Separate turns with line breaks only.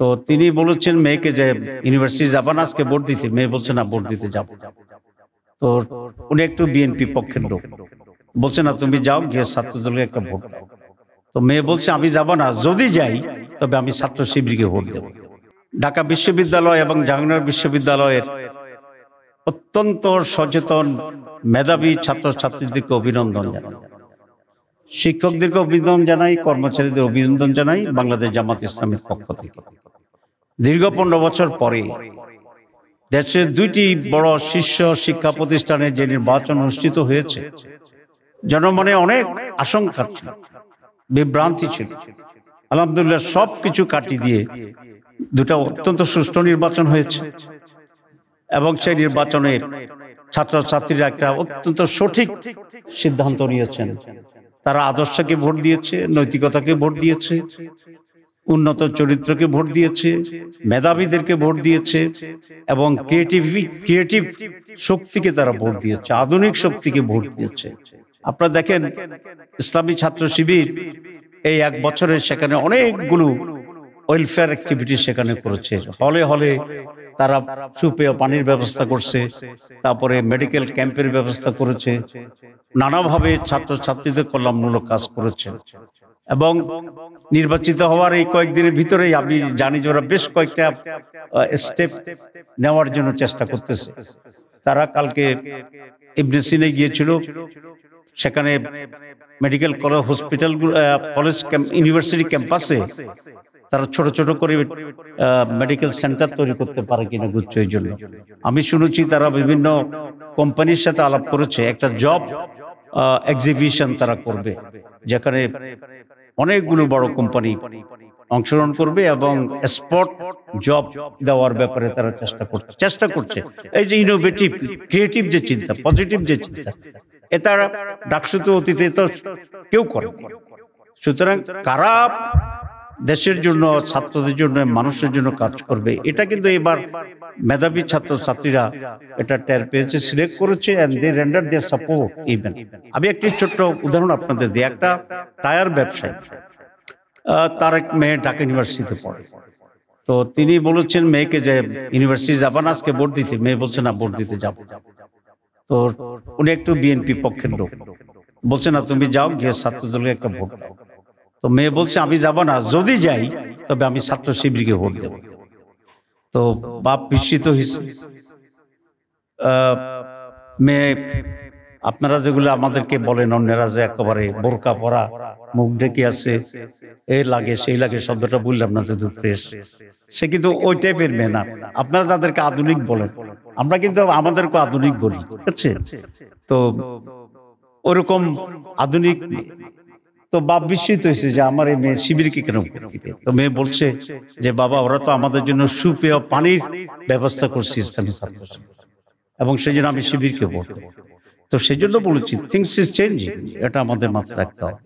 তো তিনি বলেছেন মেয়েকে যে ইউনিভার্সিটি যাবা না, আজকে ভোট দিতে। মেয়ে বলছে না, ভোট দিতে যাব। তো উনি একটু বিএনপি পক্ষের লোক, বলছে না তুমি যাও, গিয়ে ছাত্র দলকে একটা ভোট দাও। তো মেয়ে বলছে আমি যাব না, যদি যাই তবে আমি ছাত্র শিবিরকে ভোট দেব। ঢাকা বিশ্ববিদ্যালয় এবং জাহাঙ্গীরনগর বিশ্ববিদ্যালয়ের অত্যন্ত সচেতন মেধাবী ছাত্রছাত্রীদেরকে অভিনন্দন জানাই, শিক্ষকদেরকে অভিনন্দন জানাই, কর্মচারীদের অভিনন্দন জানাই বাংলাদেশ জামাত ইসলামের পক্ষ থেকে। দীর্ঘ 15 বছর পরে দেশের দুইটি বড় শীর্ষ শিক্ষা প্রতিষ্ঠানে যে নির্বাচন অনুষ্ঠিত হয়েছে, জনমনে অনেক আশঙ্কা ছিল, বিভ্রান্তি ছিল। আলহামদুলিল্লাহ সবকিছু কাটিয়ে দিয়ে দুটা অত্যন্ত সুষ্ঠু নির্বাচন হয়েছে এবং সেই নির্বাচনে ছাত্রছাত্রীরা একটা অত্যন্ত সঠিক সিদ্ধান্ত নিয়েছেন। তারা আদর্শকে ভোট দিয়েছে, নৈতিকতাকে ভোট দিয়েছে, উন্নত চরিত্রকে ভোট দিয়েছে, মেধাবীদেরকে ভোট দিয়েছে এবং ক্রিয়েটিভ শক্তিকে তারা ভোট দিয়েছে, আধুনিক শক্তিকে ভোট দিয়েছে। আপনারা দেখেন ইসলামী ছাত্র শিবির এই 1 বছরে সেখানে অনেকগুলো ওয়েলফেয়ার অ্যাক্টিভিটি সেখানে করেছে। হলে হলে তারা সুপেয় পানির ব্যবস্থা করছে, তারপরে মেডিকেল ক্যাম্পের ব্যবস্থা করেছে, নানাভাবে ছাত্রছাত্রীদের কল্যাণমূলক কাজ করেছে। এবং নির্বাচিত হওয়ার এই কয়েকদিনের ভিতরেই আমি জানি যে ওরা বেশ কয়েকটা স্টেপ নেওয়ার জন্য চেষ্টা করতেছে। তারা কালকে ইবনে সিনায় গিয়েছিল, সেখানে medical college, hospital, college, university ক্যাম্পাসে তারা ছোট ছোট করে মেডিকেল সেন্টার তৈরি করতে পারে কিনা গুচ্ছের জন্য। আমি শুনেছি তারা বিভিন্ন কোম্পানির সাথে আলাপ করেছে, একটা জব এক্সিবিশন তারা করবে, যেখানে অনেকগুলো বড় কোম্পানি অংশগ্রহণ করবে এবং স্পট জব দেওয়ার ব্যাপারে তারা চেষ্টা করছে। এই যে ইনোভেটিভ, ক্রিয়েটিভ যে চিন্তা, পজিটিভ যে চিন্তা, এটা ডাকসুতে অতীতে তো কেউ করে। সুতরাং কারা দেশের জন্য, ছাত্রদের জন্য, মানুষের জন্য কাজ করবে, এটা কিন্তু এবার মেধাবী ছাত্রছাত্রীরা এটা টের পেয়েছে, সিলেক্ট করেছে, and they render their support even. আমি একটি ছোট্ট উদাহরণ আপনাদের দিই। একটা টায়ার ব্যবসায়ী, তার এক মেয়ে ঢাকা ইউনিভার্সিটিতে পড়ে। তো তিনি বলেছেন মেয়েকে যে ইউনিভার্সিটি যাবা না, আজকে ভোট দিতে। মেয়ে বলছে না, ভোট দিতে যাব। তো উনি একটু বিএনপি পক্ষের লোক, বলছে না তুমি যাও, গিয়ে ছাত্র দলকে একটা ভোট দাও। তো মেয়ে বলছে আমি যাব না, যদি যাই তবে আমি ছাত্র শিবিরকে ভোট দেব। তো বাপ বিস্মিত হয়েছে। মেয়ে, আপনারা যেগুলো আমাদেরকে বলেন অন্যরা যে একেবারে বোরকা পরা, মুখ ঢেকে আছে, এই লাগে সেই লাগে, শব্দটা বললাম না যদি ফ্রেশ, সে কিন্তু ওই টাইপের মেয়ে না। আপনারা যাদেরকে আধুনিক বলেন, আমরা কিন্তু আমাদেরকে আধুনিক বলি, ঠিক আছে? তো ওরকম আধুনিক। তো বাপ বিস্মিত হয়েছে যে আমার এই মেয়ে শিবিরকে কেন ভোট দিবে। তো মেয়ে বলছে যে বাবা, ওরা তো আমাদের জন্য সুপেয় পানির ব্যবস্থা করছে ইসলামী ছাত্র, এবং সেই জন্য আমি শিবিরকে ভোট দেব। তো সেই জন্য বলেছি থিংস ইজ চেঞ্জিং, এটা আমাদের মাথায় রাখতে হবে।